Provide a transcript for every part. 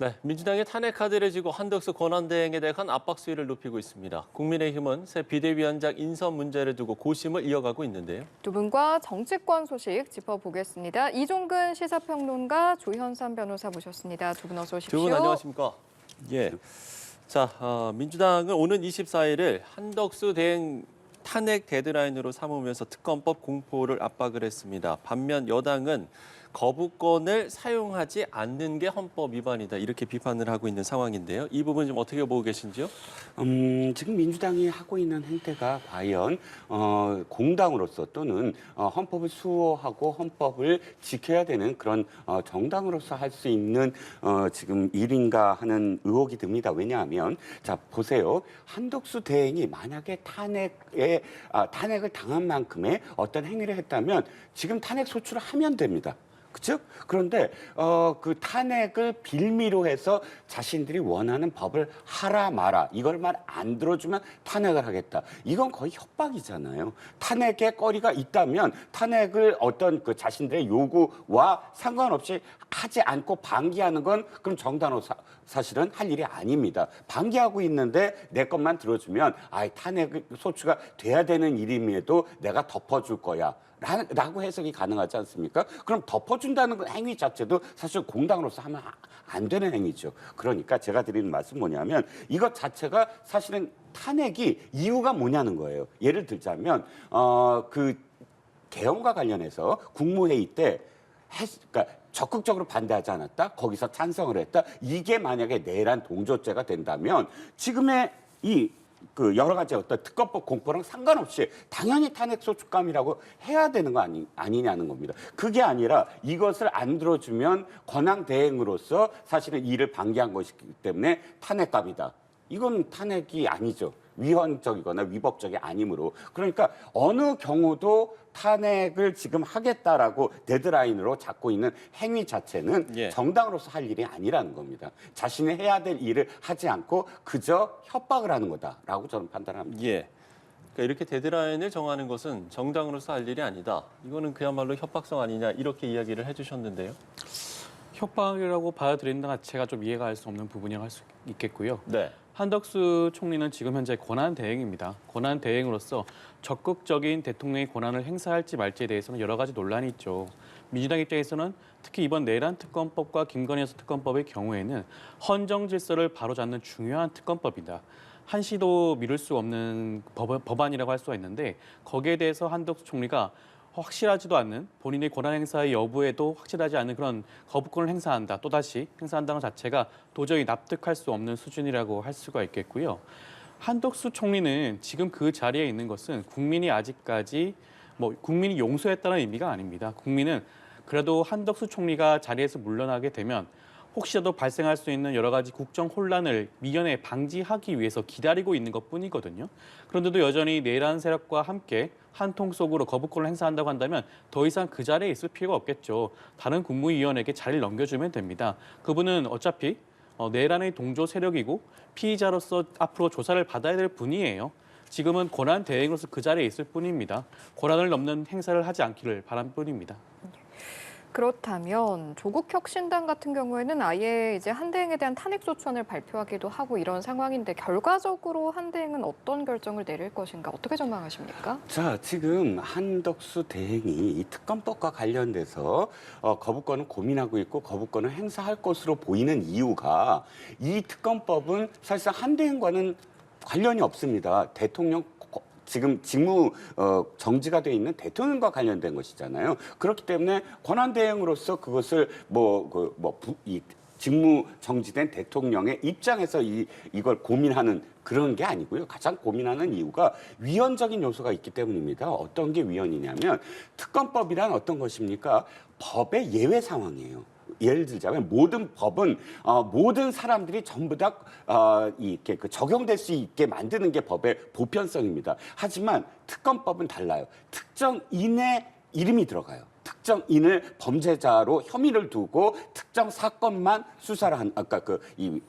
네, 민주당이 탄핵 카드를 쥐고 한덕수 권한대행에 대한 압박 수위를 높이고 있습니다. 국민의힘은 새 비대위원장 인선 문제를 두고 고심을 이어가고 있는데요. 두 분과 정치권 소식 짚어보겠습니다. 이종근 시사평론가, 조현삼 변호사 모셨습니다. 두 분 어서 오십시오. 두 분 안녕하십니까? 예. 자, 민주당은 오는 24일을 한덕수 대행 탄핵 데드라인으로 삼으면서 특검법 공포를 압박을 했습니다. 반면 여당은 거부권을 사용하지 않는 게 헌법 위반이다 이렇게 비판을 하고 있는 상황인데요. 이 부분 좀 어떻게 보고 계신지요? 지금 민주당이 하고 있는 행태가 과연 공당으로서 또는 헌법을 수호하고 헌법을 지켜야 되는 그런 정당으로서 할 수 있는 지금 일인가 하는 의혹이 듭니다. 왜냐하면 자 보세요. 한덕수 대행이 만약에 탄핵을 당한 만큼의 어떤 행위를 했다면 지금 탄핵 소추를 하면 됩니다. 그렇죠? 그런데 그 탄핵을 빌미로 해서 자신들이 원하는 법을 하라 마라 이걸만 안 들어주면 탄핵을 하겠다. 이건 거의 협박이잖아요. 탄핵의 거리가 있다면 탄핵을 어떤 그 자신들의 요구와 상관없이 하지 않고 방기하는 건 그럼 정당으로 사실은 할 일이 아닙니다. 방기하고 있는데 내 것만 들어주면 탄핵 소추가 돼야 되는 일임에도 내가 덮어줄 거야. 라고 해석이 가능하지 않습니까? 그럼 덮어준다는 행위 자체도 사실 공당으로서 하면 안 되는 행위죠. 그러니까 제가 드리는 말씀 뭐냐면 이것 자체가 사실은 탄핵이 이유가 뭐냐는 거예요. 예를 들자면 그 개헌과 관련해서 국무회의 때 그러니까 적극적으로 반대하지 않았다? 거기서 찬성을 했다? 이게 만약에 내란 동조죄가 된다면 지금의 그 여러 가지 어떤 특검법 공포랑 상관없이 당연히 탄핵 소추감이라고 해야 되는 거 아니냐는 겁니다. 그게 아니라 이것을 안 들어주면 권한 대행으로서 사실은 이를 방기한 것이기 때문에 탄핵감이다. 이건 탄핵이 아니죠. 위헌적이거나 위법적이 아니므로. 그러니까 어느 경우도 탄핵을 지금 하겠다라고 데드라인으로 잡고 있는 행위 자체는 정당으로서 할 일이 아니라는 겁니다. 자신이 해야 될 일을 하지 않고 그저 협박을 하는 거다라고 저는 판단합니다. 예. 그러니까 이렇게 데드라인을 정하는 것은 정당으로서 할 일이 아니다. 이거는 그야말로 협박성 아니냐 이렇게 이야기를 해주셨는데요. 협박이라고 받아들이는 것 자체가 좀 이해가 할 수 없는 부분이라고 할 수 있겠고요. 네. 한덕수 총리는 지금 현재 권한 대행입니다. 권한 대행으로서 적극적인 대통령의 권한을 행사할지 말지에 대해서는 여러 가지 논란이 있죠. 민주당 입장에서는 특히 이번 내란 특검법과 김건희 여사 특검법의 경우에는 헌정 질서를 바로잡는 중요한 특검법이다. 한시도 미룰 수 없는 법안이라고 할 수가 있는데 거기에 대해서 한덕수 총리가 확실하지도 않는 본인의 권한 행사의 여부에도 확실하지 않은 그런 거부권을 행사한다. 또다시 행사한다는 자체가 도저히 납득할 수 없는 수준이라고 할 수가 있겠고요. 한덕수 총리는 지금 그 자리에 있는 것은 국민이 아직까지 국민이 용서했다는 의미가 아닙니다. 국민은 그래도 한덕수 총리가 자리에서 물러나게 되면 혹시라도 발생할 수 있는 여러 가지 국정 혼란을 미연에 방지하기 위해서 기다리고 있는 것뿐이거든요. 그런데도 여전히 내란 세력과 함께 한 통 속으로 거부권을 행사한다고 한다면 더 이상 그 자리에 있을 필요가 없겠죠. 다른 국무위원에게 자리를 넘겨주면 됩니다. 그분은 어차피 내란의 동조 세력이고 피의자로서 앞으로 조사를 받아야 될 분이에요. 지금은 권한 대행으로서 그 자리에 있을 뿐입니다. 권한을 넘는 행사를 하지 않기를 바란 뿐입니다. 그렇다면 조국 혁신당 같은 경우에는 아예 이제 한대행에 대한 탄핵 소추안을 발표하기도 하고 이런 상황인데 결과적으로 한대행은 어떤 결정을 내릴 것인가 어떻게 전망하십니까? 자, 지금 한덕수 대행이 이 특검법과 관련돼서 거부권을 고민하고 있고 거부권을 행사할 것으로 보이는 이유가 이 특검법은 사실상 한대행과는 관련이 없습니다. 대통령 지금 직무 정지가 돼 있는 대통령과 관련된 것이잖아요. 그렇기 때문에 권한 대행으로서 그것을 이 직무 정지된 대통령의 입장에서 이걸 고민하는 그런 게 아니고요. 가장 고민하는 이유가 위헌적인 요소가 있기 때문입니다. 어떤 게 위헌이냐면 특검법이란 어떤 것입니까? 법의 예외 상황이에요. 예를 들자면 모든 법은 모든 사람들이 전부 다 이렇게 적용될 수 있게 만드는 게 법의 보편성입니다. 하지만 특검법은 달라요. 특정인의 이름이 들어가요. 특정인을 범죄자로 혐의를 두고 특정 사건만 수사를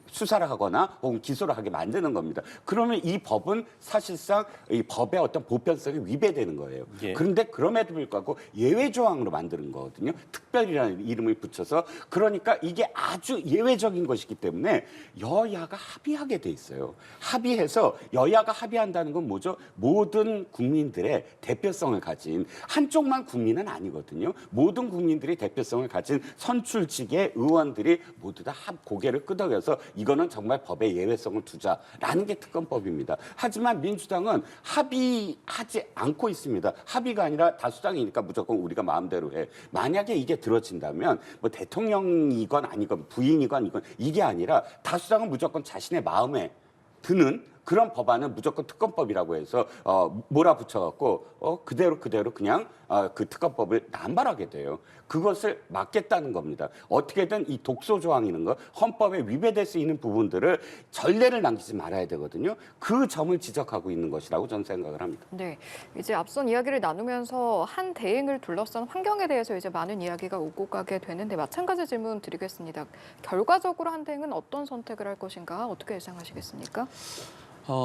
수사를 하거나 혹은 기소를 하게 만드는 겁니다. 그러면 이 법은 사실상 이 법의 어떤 보편성이 위배되는 거예요. 예. 그런데 그럼에도 불구하고 예외 조항으로 만드는 거거든요. 특별이라는 이름을 붙여서 그러니까 이게 아주 예외적인 것이기 때문에 여야가 합의하게 돼 있어요. 합의해서 여야가 합의한다는 건 뭐죠? 모든 국민들의 대표성을 가진 한쪽만 국민은 아니거든요. 모든 국민들이 대표성을 가진 선출직의 의원들이 모두 다 고개를 끄덕여서 이거는 정말 법의 예외성을 두자라는 게 특검법입니다. 하지만 민주당은 합의하지 않고 있습니다. 합의가 아니라 다수당이니까 무조건 우리가 마음대로 해. 만약에 이게 들어진다면 뭐 대통령이건 아니건 부인이건 이건 이게 아니라 다수당은 무조건 자신의 마음에 드는 그런 법안은 무조건 특검법이라고 해서 몰아붙여갖고 그대로 그냥 그 특검법을 남발하게 돼요. 그것을 막겠다는 겁니다. 어떻게든 이 독소 조항이는 거 헌법에 위배될 수 있는 부분들을 전례를 남기지 말아야 되거든요. 그 점을 지적하고 있는 것이라고 저는 생각을 합니다. 네, 이제 앞선 이야기를 나누면서 한 대행을 둘러싼 환경에 대해서 이제 많은 이야기가 오고 가게 되는데 마찬가지 질문 드리겠습니다. 결과적으로 한 대행은 어떤 선택을 할 것인가 어떻게 예상하시겠습니까?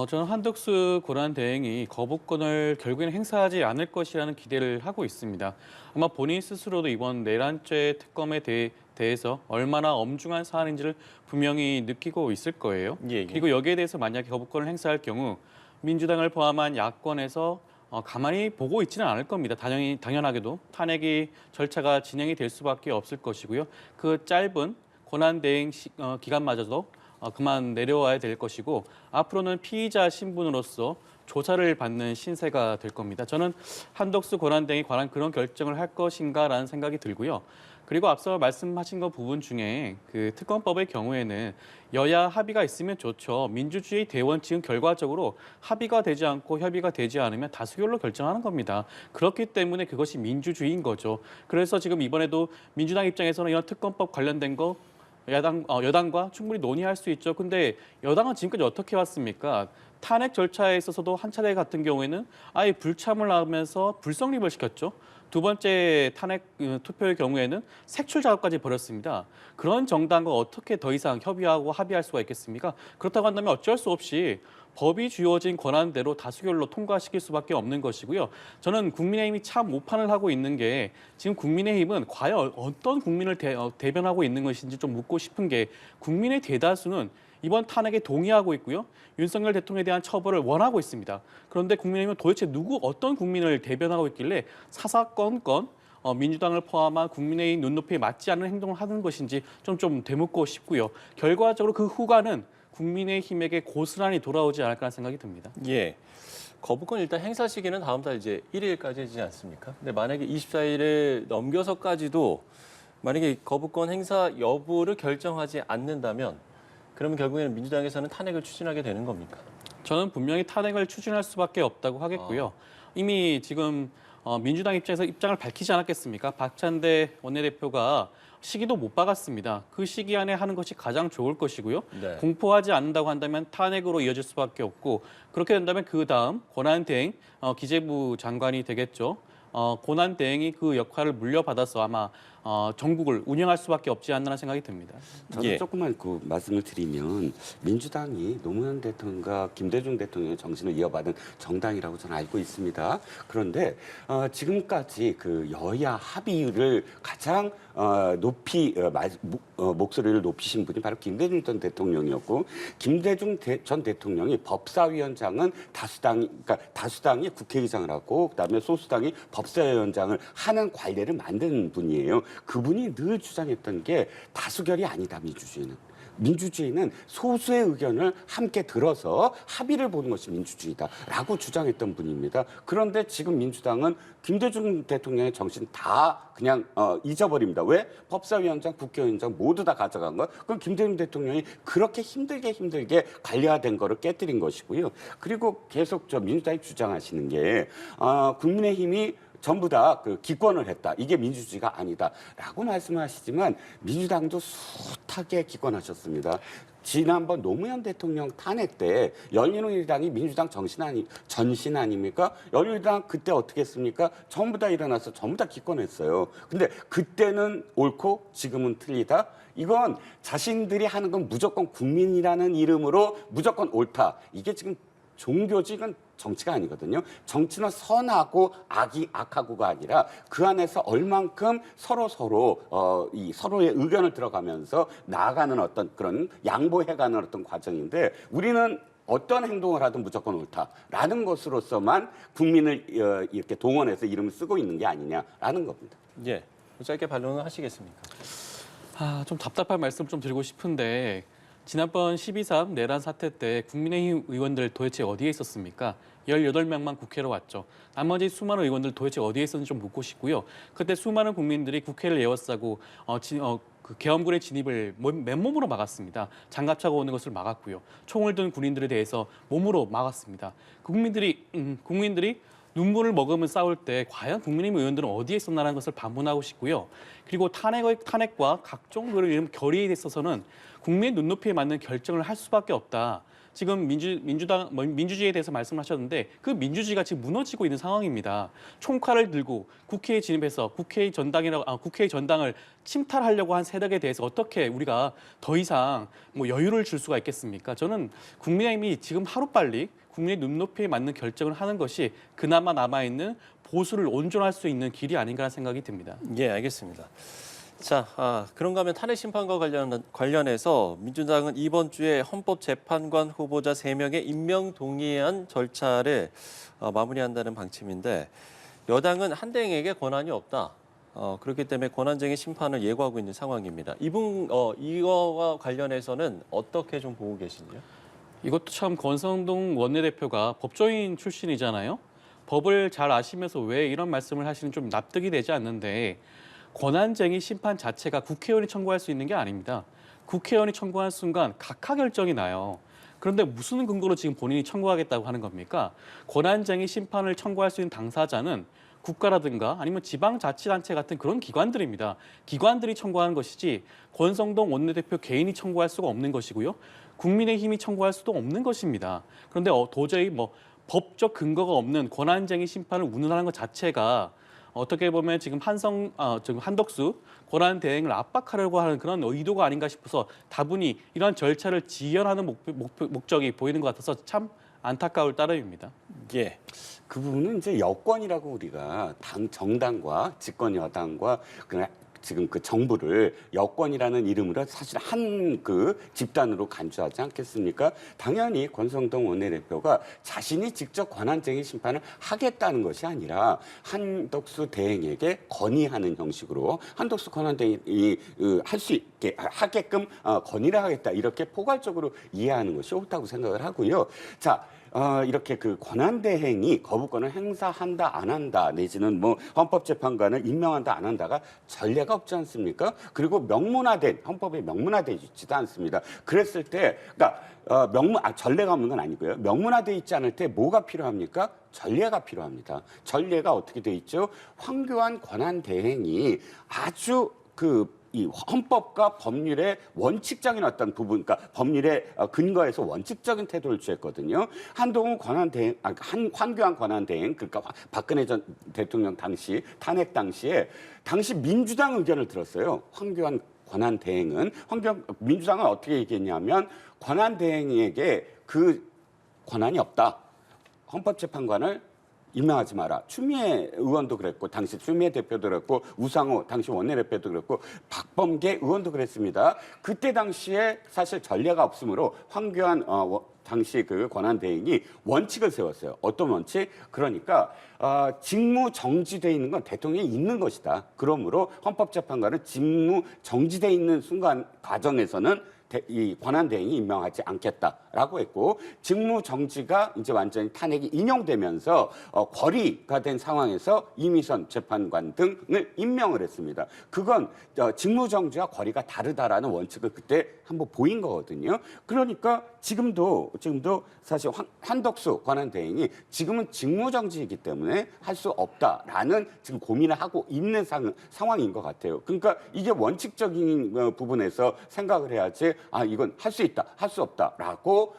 저는 한덕수 고란대행이 거부권을 결국에는 행사하지 않을 것이라는 기대를 하고 있습니다. 아마 본인 스스로도 이번 내란죄 특검에 대해서 얼마나 엄중한 사안인지를 분명히 느끼고 있을 거예요. 예. 그리고 여기에 대해서 만약에 거부권을 행사할 경우 민주당을 포함한 야권에서 가만히 보고 있지는 않을 겁니다. 당연하게도 탄핵이 절차가 진행이 될 수밖에 없을 것이고요. 그 짧은 권한대행 기간마저도 그만 내려와야 될 것이고 앞으로는 피의자 신분으로서 조사를 받는 신세가 될 겁니다. 저는 한덕수 권한대행이 관한 그런 결정을 할 것인가라는 생각이 들고요. 그리고 앞서 말씀하신 것 부분 중에 그 특검법의 경우에는 여야 합의가 있으면 좋죠. 민주주의 대원칙은 결과적으로 합의가 되지 않고 협의가 되지 않으면 다수결로 결정하는 겁니다. 그렇기 때문에 그것이 민주주의인 거죠. 그래서 지금 이번에도 민주당 입장에서는 이런 특검법 관련된 거 여당과 충분히 논의할 수 있죠. 근데 여당은 지금까지 어떻게 왔습니까? 탄핵 절차에 있어서도 한 차례 같은 경우에는 아예 불참을 하면서 불성립을 시켰죠. 두 번째 탄핵 투표의 경우에는 색출 작업까지 벌였습니다. 그런 정당과 어떻게 더 이상 협의하고 합의할 수가 있겠습니까? 그렇다고 한다면 어쩔 수 없이 법이 주어진 권한대로 다수결로 통과시킬 수밖에 없는 것이고요. 저는 국민의힘이 참 오판을 하고 있는 게 지금 국민의힘은 과연 어떤 국민을 대변하고 있는 것인지 좀 묻고 싶은 게 국민의 대다수는 이번 탄핵에 동의하고 있고요. 윤석열 대통령에 대한 처벌을 원하고 있습니다. 그런데 국민의힘은 도대체 어떤 국민을 대변하고 있길래 사사건건 민주당을 포함한 국민의힘 눈높이에 맞지 않는 행동을 하는 것인지 좀 되묻고 싶고요. 결과적으로 그 후과는 국민의힘에게 고스란히 돌아오지 않을까 생각이 듭니다. 예. 거부권 일단 행사 시기는 다음 달 이제 1일까지지 않습니까? 근데 만약에 24일을 넘겨서까지도 만약에 거부권 행사 여부를 결정하지 않는다면 그러면 결국에는 민주당에서는 탄핵을 추진하게 되는 겁니까? 저는 분명히 탄핵을 추진할 수밖에 없다고 하겠고요. 이미 지금 민주당 입장에서 입장을 밝히지 않았겠습니까? 박찬대 원내대표가 시기도 못 박았습니다. 그 시기 안에 하는 것이 가장 좋을 것이고요. 네. 공포하지 않는다고 한다면 탄핵으로 이어질 수밖에 없고 그렇게 된다면 그 다음 권한대행 기재부 장관이 되겠죠. 권한대행이 그 역할을 물려받아서 아마 전국을 운영할 수밖에 없지 않나 생각이 듭니다. 저도 예. 조금만 그 말씀을 드리면 민주당이 노무현 대통령과 김대중 대통령의 정신을 이어받은 정당이라고 저는 알고 있습니다. 그런데 지금까지 그 여야 합의를 가장 높이 목소리를 높이신 분이 바로 김대중 전 대통령이었고 김대중 전 대통령이 법사위원장은 다수당이 국회의장을 하고 그다음에 소수당이 법사위원장을 하는 관례를 만든 분이에요. 그분이 늘 주장했던 게 다수결이 아니다, 민주주의는. 민주주의는 소수의 의견을 함께 들어서 합의를 보는 것이 민주주의다라고 주장했던 분입니다. 그런데 지금 민주당은 김대중 대통령의 정신 다 그냥 잊어버립니다. 왜? 법사위원장, 국회의원장 모두 다 가져간 거. 그럼 김대중 대통령이 그렇게 힘들게 관리화된 거를 깨뜨린 것이고요. 그리고 계속 민주당이 주장하시는 게 국민의힘이 전부 다 그 기권을 했다. 이게 민주주의가 아니다라고 말씀하시지만 민주당도 숱하게 기권하셨습니다. 지난번 노무현 대통령 탄핵 때 열린우리당이 민주당 전신 아닙니까? 열린우리당 그때 어떻게 했습니까? 전부 다 일어나서 전부 다 기권했어요. 근데 그때는 옳고 지금은 틀리다? 이건 자신들이 하는 건 무조건 국민이라는 이름으로 무조건 옳다. 이게 지금 종교직은 정치가 아니거든요. 정치는 선하고 악하고가 아니라 그 안에서 얼만큼 이 서로의 의견을 들어가면서 나아가는 어떤 그런 양보해가는 어떤 과정인데 우리는 어떤 행동을 하든 무조건 옳다라는 것으로서만 국민을 이렇게 동원해서 이름을 쓰고 있는 게 아니냐라는 겁니다. 예, 짧게 반론을 하시겠습니까? 좀 답답한 말씀 좀 드리고 싶은데 지난번 12.3 내란 사태 때 국민의힘 의원들 도대체 어디에 있었습니까? 18명만 국회로 왔죠. 나머지 수많은 의원들 도대체 어디에 있었는지 좀 묻고 싶고요. 그때 수많은 국민들이 국회를 에워싸고 그 계엄군의 진입을 맨몸으로 막았습니다. 장갑 차고 오는 것을 막았고요. 총을 든 군인들에 대해서 몸으로 막았습니다. 국민들이 눈물을 머금은 싸울 때 과연 국민의힘 의원들은 어디에 있었나라는 것을 반문하고 싶고요. 그리고 탄핵과 각종 이런 결의에 있어서는 국민의 눈높이에 맞는 결정을 할 수밖에 없다. 지금 민주주의에 대해서 말씀하셨는데 그 민주주의가 지금 무너지고 있는 상황입니다. 총칼을 들고 국회에 진입해서 국회의 전당을 침탈하려고 한 세력에 대해서 어떻게 우리가 더 이상 여유를 줄 수가 있겠습니까? 저는 국민의힘이 지금 하루빨리 국민의 눈높이에 맞는 결정을 하는 것이 그나마 남아있는 보수를 온전할 수 있는 길이 아닌가 생각이 듭니다. 예, 알겠습니다. 자, 그런가 하면 탄핵 심판과 관련해서 민주당은 이번 주에 헌법재판관 후보자 3명의 임명 동의안 절차를 마무리한다는 방침인데 여당은 한대행에게 권한이 없다. 그렇기 때문에 권한쟁의 심판을 예고하고 있는 상황입니다. 이거와 관련해서는 어떻게 좀 보고 계신지요? 이것도 참 권성동 원내대표가 법조인 출신이잖아요. 법을 잘 아시면서 왜 이런 말씀을 하시는 좀 납득이 되지 않는데 권한쟁의 심판 자체가 국회의원이 청구할 수 있는 게 아닙니다. 국회의원이 청구하는 순간 각하 결정이 나요. 그런데 무슨 근거로 지금 본인이 청구하겠다고 하는 겁니까? 권한쟁의 심판을 청구할 수 있는 당사자는 국가라든가 아니면 지방자치단체 같은 그런 기관들입니다. 기관들이 청구하는 것이지 권성동 원내대표 개인이 청구할 수가 없는 것이고요. 국민의힘이 청구할 수도 없는 것입니다. 그런데 도저히 법적 근거가 없는 권한쟁의 심판을 운운하는 것 자체가 어떻게 보면 지금 한덕수 권한 대행을 압박하려고 하는 그런 의도가 아닌가 싶어서 다분히 이러한 절차를 지연하는 목적이 보이는 것 같아서 참 안타까울 따름입니다. 예. 그 부분은 이제 여권이라고 우리가 정당과 집권 여당과 지금 그 정부를 여권이라는 이름으로 사실 한 그 집단으로 간주하지 않겠습니까? 당연히 권성동 원내대표가 자신이 직접 권한쟁의 심판을 하겠다는 것이 아니라 한덕수 대행에게 건의하는 형식으로 한덕수 권한대행이 할 수 있게 하게끔 건의를 하겠다 이렇게 포괄적으로 이해하는 것이 옳다고 생각을 하고요. 자. 이렇게 그 권한대행이 거부권을 행사한다 안 한다 내지는 헌법재판관을 임명한다 안 한다가 전례가 없지 않습니까? 그리고 헌법에 명문화돼 있지도 않습니다. 그랬을 때 그러니까 전례가 없는 건 아니고요. 명문화돼 있지 않을 때 뭐가 필요합니까? 전례가 필요합니다. 전례가 어떻게 돼 있죠? 황교안 권한대행이 아주 이 헌법과 법률의 원칙적인 어떤 부분, 그러니까 법률의 근거에서 원칙적인 태도를 취했거든요. 황교안 권한대행, 그러니까 박근혜 전 대통령 탄핵 당시에 민주당 의견을 들었어요. 황교안 권한대행은 민주당은 어떻게 얘기했냐면 권한대행에게 그 권한이 없다. 헌법재판관을 임명하지 마라. 추미애 의원도 그랬고 당시 추미애 대표도 그랬고 우상호 당시 원내대표도 그랬고 박범계 의원도 그랬습니다. 그때 당시에 사실 전례가 없으므로 황교안 당시 그 권한대행이 원칙을 세웠어요. 어떤 원칙? 그러니까 직무 정지돼 있는 건 대통령이 있는 것이다. 그러므로 헌법재판관은 직무 정지돼 있는 순간 과정에서는 이 권한대행이 임명하지 않겠다라고 했고 직무 정지가 이제 완전히 탄핵이 인용되면서 거리가 된 상황에서 이미선 재판관 등을 임명을 했습니다. 그건 직무 정지와 거리가 다르다라는 원칙을 그때 한번 보인 거거든요. 그러니까 지금도 사실 한덕수 권한대행이 지금은 직무 정지이기 때문에 할 수 없다라는 지금 고민을 하고 있는 상황인 것 같아요. 그러니까 이게 원칙적인 부분에서 생각을 해야지 이건 할 수 있다, 할 수 없다라고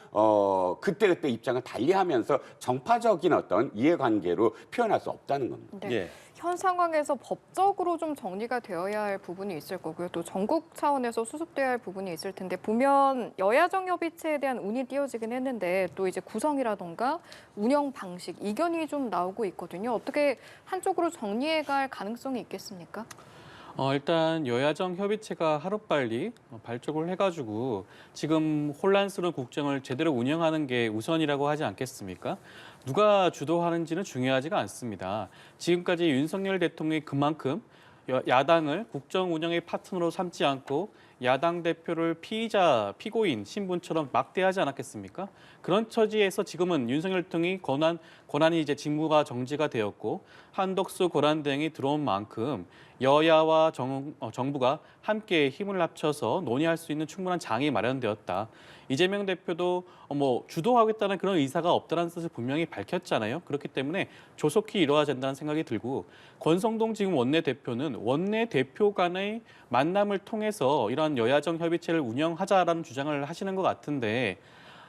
그때그때 입장을 달리하면서 정파적인 어떤 이해관계로 표현할 수 없다는 겁니다. 네. 예. 현 상황에서 법적으로 좀 정리가 되어야 할 부분이 있을 거고요. 또 전국 차원에서 수습돼야 할 부분이 있을 텐데 보면 여야정 협의체에 대한 운이 띄어지긴 했는데 또 이제 구성이라던가 운영 방식, 이견이 좀 나오고 있거든요. 어떻게 한쪽으로 정리해갈 가능성이 있겠습니까? 일단 여야정 협의체가 하루빨리 발족을 해가지고 지금 혼란스러운 국정을 제대로 운영하는 게 우선이라고 하지 않겠습니까? 누가 주도하는지는 중요하지가 않습니다. 지금까지 윤석열 대통령이 그만큼 야당을 국정 운영의 파트너로 삼지 않고 야당 대표를 피고인 신분처럼 막대하지 않았겠습니까? 그런 처지에서 지금은 윤석열 대통령이 권한이 이제 직무가 정지가 되었고 한덕수 권한대행이 들어온 만큼 여야와 정부가 함께 힘을 합쳐서 논의할 수 있는 충분한 장이 마련되었다. 이재명 대표도 주도하겠다는 그런 의사가 없다는 뜻을 분명히 밝혔잖아요. 그렇기 때문에 조속히 이뤄야 된다는 생각이 들고 권성동 지금 원내대표는 원내대표 간의 만남을 통해서 이러한 여야정 협의체를 운영하자라는 주장을 하시는 것 같은데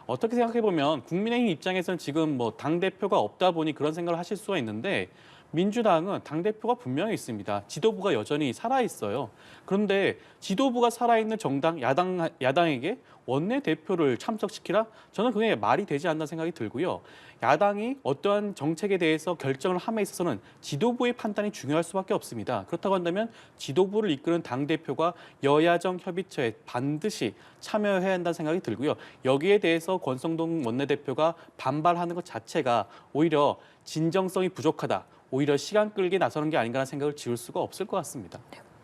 어떻게 생각해보면 국민의힘 입장에서는 지금 당대표가 없다 보니 그런 생각을 하실 수가 있는데 민주당은 당대표가 분명히 있습니다. 지도부가 여전히 살아있어요. 그런데 지도부가 살아있는 정당, 야당에게 원내대표를 참석시키라? 저는 그게 말이 되지 않는 생각이 들고요. 야당이 어떠한 정책에 대해서 결정을 함에 있어서는 지도부의 판단이 중요할 수밖에 없습니다. 그렇다고 한다면 지도부를 이끄는 당대표가 여야정 협의체에 반드시 참여해야 한다는 생각이 들고요. 여기에 대해서 권성동 원내대표가 반발하는 것 자체가 오히려 진정성이 부족하다. 오히려 시간 끌기 나서는 게 아닌가라는 생각을 지울 수가 없을 것 같습니다.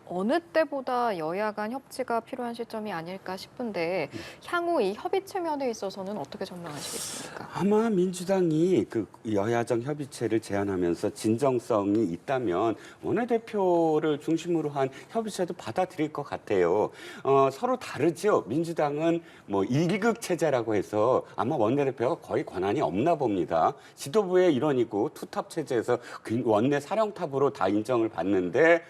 어느 때보다 여야 간 협치가 필요한 시점이 아닐까 싶은데 향후 이 협의체 면에 있어서는 어떻게 전망하시겠습니까? 아마 민주당이 그 여야정 협의체를 제안하면서 진정성이 있다면 원내대표를 중심으로 한 협의체도 받아들일 것 같아요. 서로 다르죠. 민주당은 일극 체제라고 해서 아마 원내대표가 거의 권한이 없나 봅니다. 지도부의 일원이고 투탑 체제에서 원내 사령탑으로 다 인정을 받는데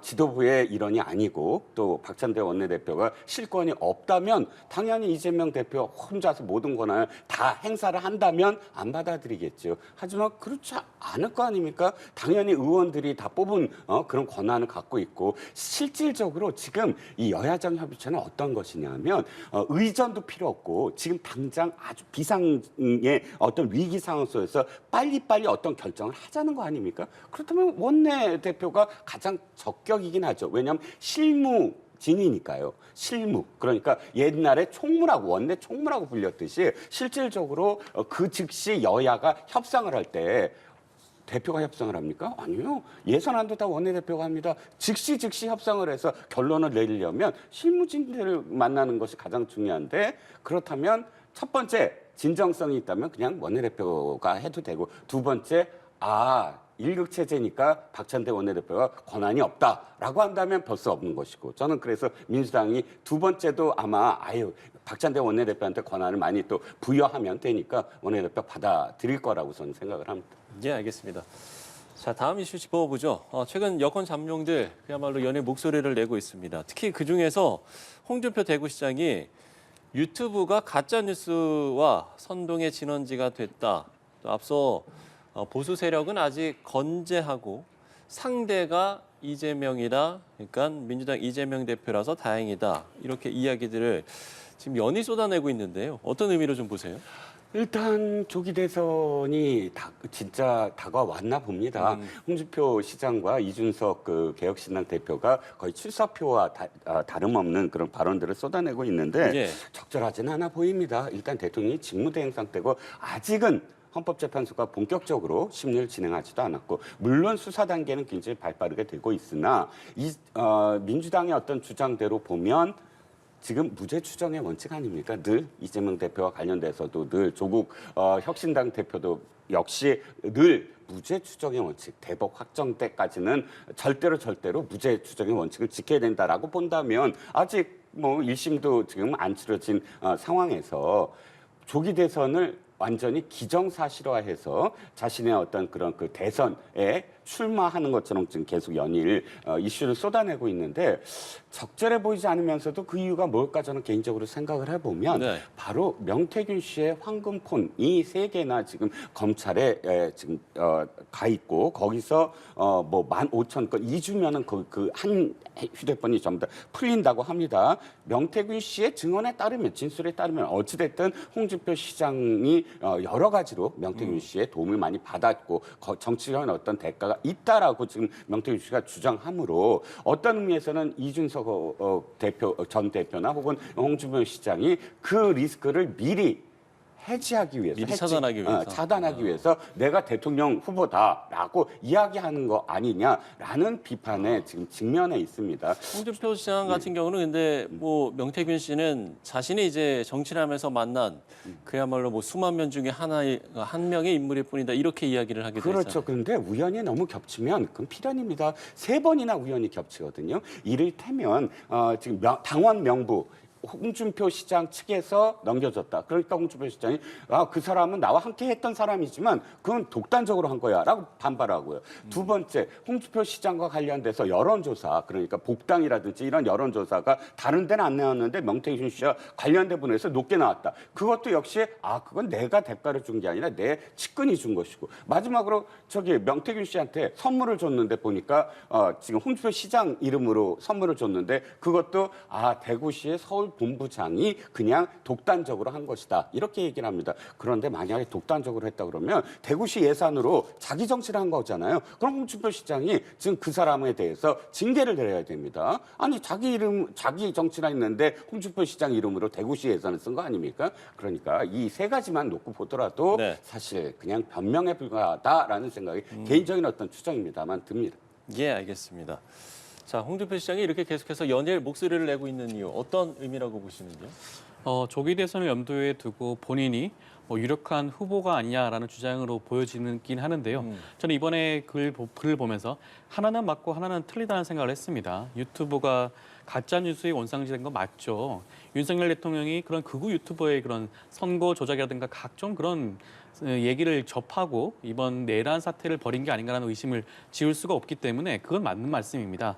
지도부의 일원이 아니고 또 박찬대 원내대표가 실권이 없다면 당연히 이재명 대표 혼자서 모든 권한을 다 행사를 한다면 안 받아들이겠죠. 하지만 그렇지 않을 거 아닙니까? 당연히 의원들이 다 뽑은 그런 권한을 갖고 있고 실질적으로 지금 이 여야정 협의체는 어떤 것이냐면 의전도 필요 없고 지금 당장 아주 비상의 어떤 위기 상황 속에서 빨리빨리 어떤 결정을 하자는 거 아닙니까? 그렇다면 원내대표가 가장 적격이긴 하죠. 왜냐하면 실무진이니까요. 실무. 그러니까 옛날에 총무라고 원내 총무라고 불렸듯이 실질적으로 그 즉시 여야가 협상을 할 때 대표가 협상을 합니까? 아니요. 예산안도 다 원내대표가 합니다. 즉시 협상을 해서 결론을 내리려면 실무진들을 만나는 것이 가장 중요한데 그렇다면 첫 번째 진정성이 있다면 그냥 원내대표가 해도 되고 두 번째 일극 체제니까 박찬대 원내대표가 권한이 없다라고 한다면 벌써 없는 것이고 저는 그래서 민주당이 두 번째도 아마 박찬대 원내대표한테 권한을 많이 또 부여하면 되니까 원내대표 받아들일 거라고 저는 생각을 합니다. 예, 알겠습니다. 자, 다음 이슈 짚어보죠. 최근 여권 잠룡들 그야말로 연일 목소리를 내고 있습니다. 특히 그중에서 홍준표 대구시장이 유튜브가 가짜뉴스와 선동의 진원지가 됐다. 또 앞서 보수 세력은 아직 건재하고 상대가 이재명이다. 그러니까 민주당 이재명 대표라서 다행이다. 이렇게 이야기들을 지금 연일 쏟아내고 있는데요. 어떤 의미로 좀 보세요? 일단 조기 대선이 진짜 다가왔나 봅니다. 홍준표 시장과 이준석 그 개혁신당 대표가 거의 출사표와 다름없는 그런 발언들을 쏟아내고 있는데 예. 적절하지는 않아 보입니다. 일단 대통령이 직무대행 상태고 아직은 헌법재판소가 본격적으로 심리를 진행하지도 않았고 물론 수사 단계는 굉장히 발빠르게 되고 있으나 민주당의 어떤 주장대로 보면 지금 무죄 추정의 원칙 아닙니까? 늘 이재명 대표와 관련돼서도 늘 조국 혁신당 대표도 역시 늘 무죄 추정의 원칙, 대법 확정 때까지는 절대로 무죄 추정의 원칙을 지켜야 된다라고 본다면 아직 뭐 1심도 지금 안 치러진 상황에서 조기 대선을 완전히 기정사실화해서 자신의 어떤 그런 그 대선에 출마하는 것처럼 지금 계속 연일 이슈를 쏟아내고 있는데 적절해 보이지 않으면서도 그 이유가 뭘까 저는 개인적으로 생각을 해보면 네. 바로 명태균 씨의 황금폰이 3개나 지금 검찰에 지금 가 있고 거기서 뭐 15,000건 2주면은 그 한 휴대폰이 전부 다 풀린다고 합니다. 명태균 씨의 증언에 따르면 진술에 따르면 어찌됐든 홍준표 시장이 여러 가지로 명태균 씨의 도움을 많이 받았고 정치적인 어떤 대가가 있다라고 지금 명태균 씨가 주장하므로 어떤 의미에서는 이준석 전 대표나 혹은 홍준표 시장이 그 리스크를 미리 해지하기 위해서, 미리 차단하기 위해서. 차단하기 위해서 내가 대통령 후보다라고 이야기하는 거 아니냐라는 비판에 지금 직면해 있습니다. 홍준표 시장 같은 경우는 근데 뭐 명태균 씨는 자신이 이제 정치를 하면서 만난 그야말로 뭐 수만 명 중에 한 명의 인물일 뿐이다 이렇게 이야기를 하게 되잖아요. 그렇죠. 그런데 우연이 너무 겹치면 그건 필연입니다. 3번이나 우연히 겹치거든요. 이를테면 지금 당원 명부 홍준표 시장 측에서 넘겨졌다. 그러니까 홍준표 시장이 그 사람은 나와 함께 했던 사람이지만 그건 독단적으로 한 거야 라고 반발하고요. 두 번째, 홍준표 시장과 관련돼서 여론조사, 그러니까 복당이라든지 이런 여론조사가 다른 데는 안 나왔는데 명태균 씨와 관련된 분에서 높게 나왔다. 그것도 역시 그건 내가 대가를 준 게 아니라 내 측근이 준 것이고 마지막으로 명태균 씨한테 선물을 줬는데 보니까 지금 홍준표 시장 이름으로 선물을 줬는데 그것도 대구시의 서울 본부장이 그냥 독단적으로 한 것이다. 이렇게 얘기를 합니다. 그런데 만약에 독단적으로 했다 그러면 대구시 예산으로 자기 정치를 한 거잖아요. 그럼 홍준표 시장이 지금 그 사람에 대해서 징계를 내려야 됩니다. 아니 자기 정치라 했는데 홍준표 시장 이름으로 대구시 예산을 쓴 거 아닙니까? 그러니까 이 3가지만 놓고 보더라도 네. 사실 그냥 변명에 불과하다라는 생각이 개인적인 어떤 추정입니다만 듭니다. 예, 알겠습니다. 자, 홍준표 시장이 이렇게 계속해서 연일 목소리를 내고 있는 이유 어떤 의미라고 보시는지요? 조기 대선을 염두에 두고 본인이 뭐 유력한 후보가 아니냐라는 주장으로 보여지긴 하는데요. 저는 이번에 글을 보면서 하나는 맞고 하나는 틀리다는 생각을 했습니다. 유튜브가 가짜 뉴스의 원상지된 거 맞죠. 윤석열 대통령이 그런 극우 유튜버의 그런 선거 조작이라든가 각종 그런 얘기를 접하고 이번 내란 사태를 벌인 게 아닌가라는 의심을 지울 수가 없기 때문에 그건 맞는 말씀입니다.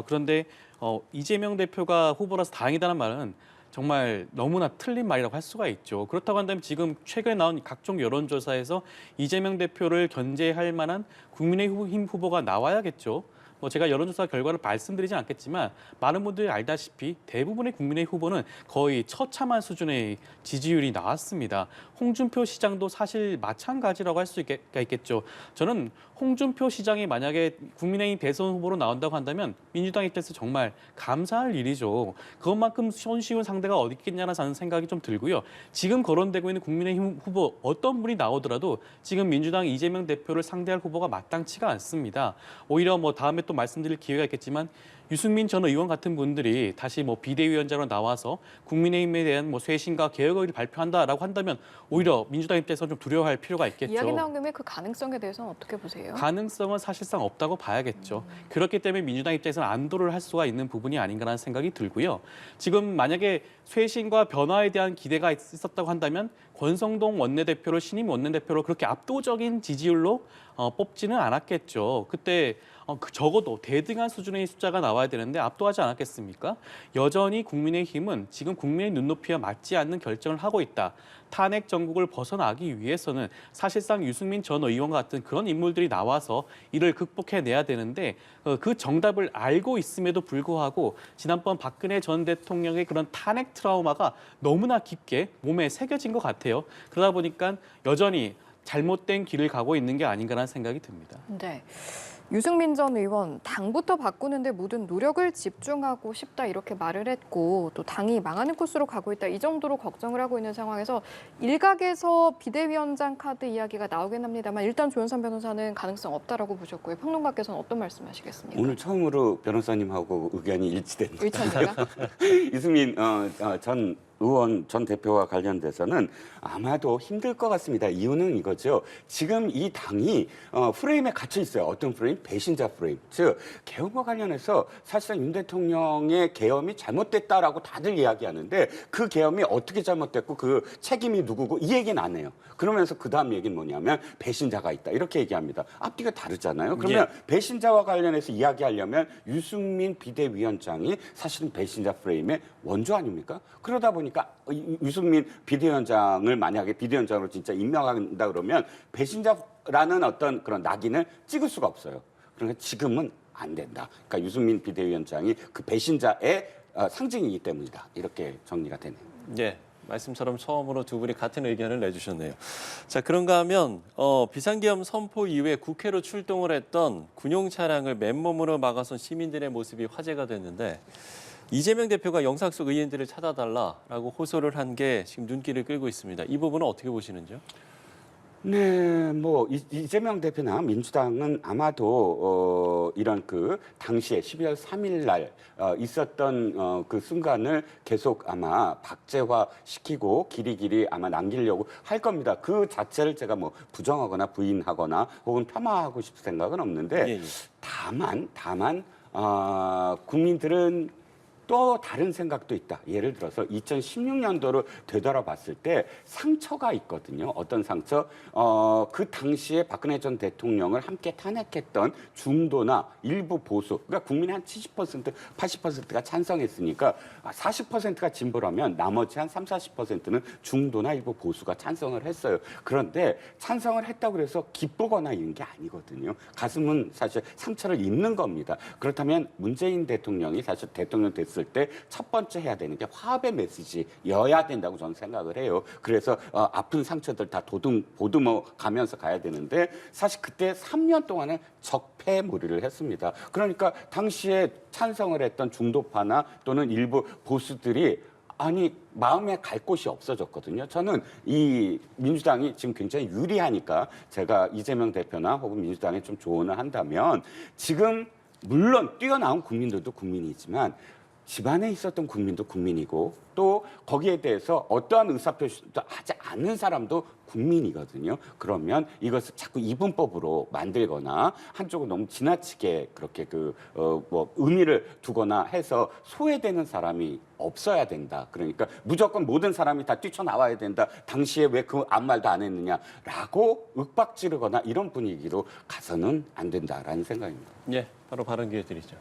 그런데 이재명 대표가 후보라서 다행이다는 말은 정말 너무나 틀린 말이라고 할 수가 있죠. 그렇다고 한다면 지금 최근에 나온 각종 여론조사에서 이재명 대표를 견제할 만한 국민의힘 후보가 나와야겠죠. 제가 여론조사 결과를 말씀드리진 않겠지만 많은 분들이 알다시피 대부분의 국민의 후보는 거의 처참한 수준의 지지율이 나왔습니다. 홍준표 시장도 사실 마찬가지라고 할 수 있겠죠. 저는 홍준표 시장이 만약에 국민의힘 대선 후보로 나온다고 한다면 민주당 입장에서 정말 감사할 일이죠. 그것만큼 손쉬운 상대가 어디 있겠냐는 생각이 좀 들고요. 지금 거론되고 있는 국민의힘 후보 어떤 분이 나오더라도 지금 민주당 이재명 대표를 상대할 후보가 마땅치가 않습니다. 오히려 다음에 또 말씀드릴 기회가 있겠지만 유승민 전 의원 같은 분들이 다시 비대위원장으로 나와서 국민의힘에 대한 쇄신과 개혁을 발표한다라고 한다면 오히려 민주당 입장에서 좀 두려워할 필요가 있겠죠. 이야기 나온 김에 그 가능성에 대해서는 어떻게 보세요? 가능성은 사실상 없다고 봐야겠죠. 그렇기 때문에 민주당 입장에서는 안도를 할 수가 있는 부분이 아닌가라는 생각이 들고요. 지금 만약에 쇄신과 변화에 대한 기대가 있었다고 한다면 권성동 원내대표를 신임 원내대표로 그렇게 압도적인 지지율로 뽑지는 않았겠죠. 그때 적어도 대등한 수준의 숫자가 나와야 되는데 압도하지 않았겠습니까? 여전히 국민의힘은 지금 국민의 눈높이와 맞지 않는 결정을 하고 있다. 탄핵 정국을 벗어나기 위해서는 사실상 유승민 전 의원 같은 그런 인물들이 나와서 이를 극복해내야 되는데 그 정답을 알고 있음에도 불구하고 지난번 박근혜 전 대통령의 그런 탄핵 트라우마가 너무나 깊게 몸에 새겨진 것 같아요. 그러다 보니까 여전히 잘못된 길을 가고 있는 게 아닌가라는 생각이 듭니다. 네. 유승민 전 의원, 당부터 바꾸는데 모든 노력을 집중하고 싶다 이렇게 말을 했고 또 당이 망하는 코스로 가고 있다 이 정도로 걱정을 하고 있는 상황에서 일각에서 비대위원장 카드 이야기가 나오긴 합니다만 일단 조현선 변호사는 가능성 없다라고 보셨고요. 평론가께서는 어떤 말씀하시겠습니까? 오늘 처음으로 변호사님하고 의견이 일치됩니다. 일치합니까? 유승민 전 의원 전 대표와 관련돼서는 아마도 힘들 것 같습니다. 이유는 이거죠. 지금 이 당이 프레임에 갇혀 있어요. 어떤 프레임? 배신자 프레임. 즉 계엄과 관련해서 사실상 윤 대통령의 계엄이 잘못됐다라고 다들 이야기하는데 그 계엄이 어떻게 잘못됐고 그 책임이 누구고 이 얘기는 안 해요. 그러면서 그 다음 얘기는 뭐냐면 배신자가 있다. 이렇게 얘기합니다. 앞뒤가 다르잖아요. 그러면 배신자와 관련해서 이야기하려면 유승민 비대위원장이 사실은 배신자 프레임의 원조 아닙니까? 그러다 보니까 유승민 비대위원장을 만약에 비대위원장으로 진짜 임명한다 그러면 배신자라는 어떤 그런 낙인을 찍을 수가 없어요. 그러니까 지금은 안 된다. 그러니까 유승민 비대위원장이 그 배신자의 상징이기 때문이다. 이렇게 정리가 되네요. 예. 말씀처럼 처음으로 두 분이 같은 의견을 내주셨네요. 자, 그런가 하면 비상계엄 선포 이후에 국회로 출동을 했던 군용 차량을 맨몸으로 막아선 시민들의 모습이 화제가 됐는데 이재명 대표가 영상 속 의원들을 찾아달라라고 호소를 한 게 지금 눈길을 끌고 있습니다. 이 부분은 어떻게 보시는지요? 네, 뭐 이재명 대표나 민주당은 아마도 이런 그 당시에 12월 3일 날 있었던 그 순간을 계속 아마 박제화 시키고 길이길이 아마 남기려고 할 겁니다. 그 자체를 제가 뭐 부정하거나 부인하거나 혹은 폄하하고 싶은 생각은 없는데 예, 예. 다만 국민들은 또 다른 생각도 있다. 예를 들어서 2016년도를 되돌아봤을 때 상처가 있거든요. 어떤 상처? 그 당시에 박근혜 전 대통령을 함께 탄핵했던 중도나 일부 보수, 그러니까 국민의 한 70%, 80%가 찬성했으니까 40%가 진보라면 나머지 한 30, 40%는 중도나 일부 보수가 찬성을 했어요. 그런데 찬성을 했다고 해서 기쁘거나 이런 게 아니거든요. 가슴은 사실 상처를 입는 겁니다. 그렇다면 문재인 대통령이 사실 대통령 됐을 때 첫 번째 해야 되는 게 화합의 메시지여야 된다고 저는 생각을 해요. 그래서 아픈 상처들 다 보듬어 가면서 가야 되는데 사실 그때 3년 동안은 적폐무리를 했습니다. 그러니까 당시에 찬성을 했던 중도파나 또는 일부 보수들이 아니 마음에 갈 곳이 없어졌거든요. 저는 이 민주당이 지금 굉장히 유리하니까 제가 이재명 대표나 혹은 민주당에 좀 조언을 한다면 지금 물론 뛰어나온 국민들도 국민이지만 집안에 있었던 국민도 국민이고 또 거기에 대해서 어떠한 의사표시도 하지 않는 사람도 국민이거든요. 그러면 이것을 자꾸 이분법으로 만들거나 한쪽은 너무 지나치게 그렇게 뭐 의미를 두거나 해서 소외되는 사람이 없어야 된다. 그러니까 무조건 모든 사람이 다 뛰쳐나와야 된다. 당시에 왜 그 아무 말도 안 했느냐라고 윽박지르거나 이런 분위기로 가서는 안 된다라는 생각입니다. 예, 바로 발언 기회 드리죠.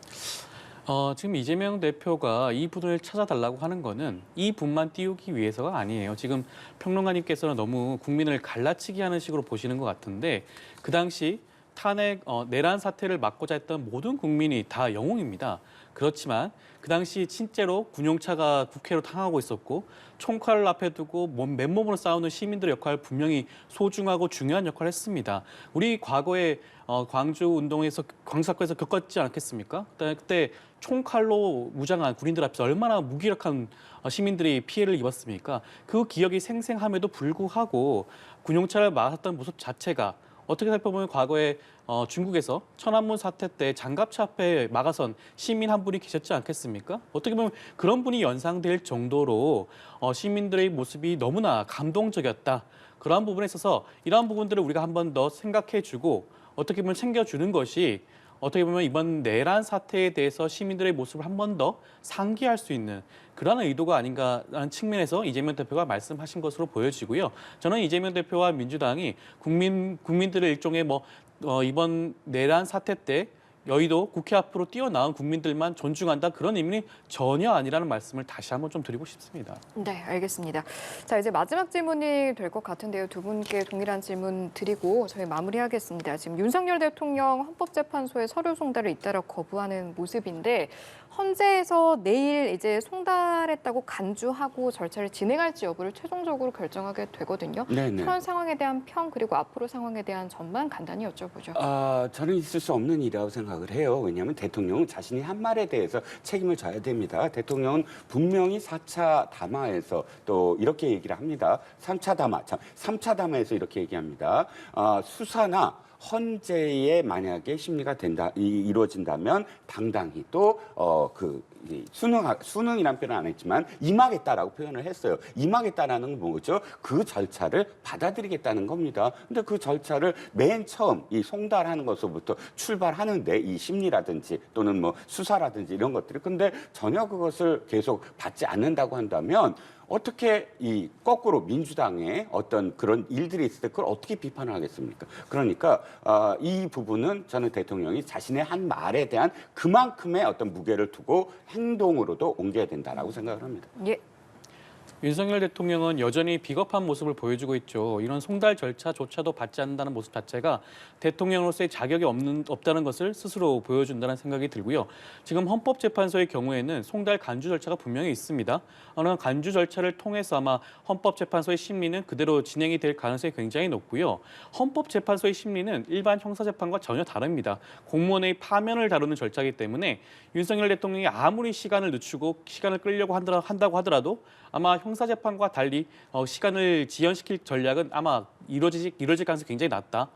지금 이재명 대표가 이 분을 찾아달라고 하는 거는 이 분만 띄우기 위해서가 아니에요. 지금 평론가님께서는 너무 국민을 갈라치기 하는 식으로 보시는 것 같은데 그 당시 탄핵 내란 사태를 막고자 했던 모든 국민이 다 영웅입니다. 그렇지만 그 당시 실제로 군용차가 국회로 탕하고 있었고 총칼을 앞에 두고 맨몸으로 싸우는 시민들의 역할 분명히 소중하고 중요한 역할을 했습니다. 우리 과거에 광주 운동에서 광사과에서 겪었지 않겠습니까? 그때 총칼로 무장한 군인들 앞에서 얼마나 무기력한 시민들이 피해를 입었습니까? 그 기억이 생생함에도 불구하고 군용차를 막았던 모습 자체가 어떻게 살펴보면 과거에 중국에서 천안문 사태 때 장갑차 앞에 막아선 시민 한 분이 계셨지 않겠습니까? 어떻게 보면 그런 분이 연상될 정도로 시민들의 모습이 너무나 감동적이었다. 그러한 부분에 있어서 이러한 부분들을 우리가 한 번 더 생각해주고 어떻게 보면 챙겨주는 것이 어떻게 보면 이번 내란 사태에 대해서 시민들의 모습을 한 번 더 상기할 수 있는 그런 의도가 아닌가라는 측면에서 이재명 대표가 말씀하신 것으로 보여지고요. 저는 이재명 대표와 민주당이 국민들의 일종의 이번 내란 사태 때 여의도 국회 앞으로 뛰어나온 국민들만 존중한다 그런 의미는 전혀 아니라는 말씀을 다시 한번 좀 드리고 싶습니다. 네, 알겠습니다. 자, 이제 마지막 질문이 될 것 같은데요. 두 분께 동일한 질문 드리고 저희 마무리하겠습니다. 지금 윤석열 대통령 헌법재판소에 서류 송달을 잇따라 거부하는 모습인데 헌재에서 내일 이제 송달했다고 간주하고 절차를 진행할지 여부를 최종적으로 결정하게 되거든요. 네네. 현 상황에 대한 평 그리고 앞으로 상황에 대한 전망 간단히 여쭤보죠. 저는 있을 수 없는 일이라고 생각을 해요. 왜냐하면 대통령은 자신이 한 말에 대해서 책임을 져야 됩니다. 대통령은 분명히 4차 담화에서 또 이렇게 얘기를 합니다. 3차 담화에서 이렇게 얘기합니다. 수사나 헌재에 만약에 심리가 이루어진다면 당당히 또 수능이란 표현은 안 했지만 임하겠다라고 표현을 했어요. 임하겠다라는 건 뭐죠? 그 절차를 받아들이겠다는 겁니다. 근데 그 절차를 맨 처음 이 송달하는 것부터 출발하는데 이 심리라든지 또는 뭐 수사라든지 이런 것들이 근데 전혀 그것을 계속 받지 않는다고 한다면 어떻게 이 거꾸로 민주당의 어떤 그런 일들이 있을 때 그걸 어떻게 비판을 하겠습니까? 그러니까 이 부분은 저는 대통령이 자신의 한 말에 대한 그만큼의 어떤 무게를 두고 행동으로도 옮겨야 된다라고 생각을 합니다. 예. 윤석열 대통령은 여전히 비겁한 모습을 보여주고 있죠. 이런 송달 절차조차도 받지 않는다는 모습 자체가 대통령으로서의 자격이 없다는 것을 스스로 보여준다는 생각이 들고요. 지금 헌법재판소의 경우에는 송달 간주 절차가 분명히 있습니다. 어느 간주 절차를 통해서 아마 헌법재판소의 심리는 그대로 진행이 될 가능성이 굉장히 높고요. 헌법재판소의 심리는 일반 형사재판과 전혀 다릅니다. 공무원의 파면을 다루는 절차이기 때문에 윤석열 대통령이 아무리 시간을 늦추고 시간을 끌려고 한다고 하더라도 아마 형사재판과 달리 시간을 지연시킬 전략은 아마 이루어질 가능성이 굉장히 낮다.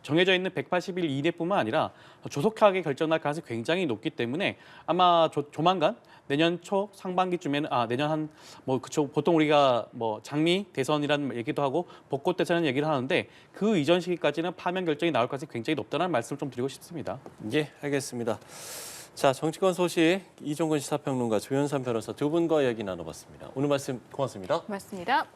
정해져 있는 180일 이내뿐만 아니라 조속하게 결정날 가능성이 굉장히 높기 때문에 아마 조만간 내년 초 상반기쯤에는 내년 보통 우리가 장미 대선이라는 얘기도 하고 벚꽃 대선이라는 얘기를 하는데 그 이전 시기까지는 파면 결정이 나올 가능성이 굉장히 높다는 말씀을 좀 드리고 싶습니다. 예, 알겠습니다. 자, 정치권 소식 이종근 시사평론가 조현선 변호사 두 분과 이야기 나눠봤습니다. 오늘 말씀 고맙습니다. 고맙습니다.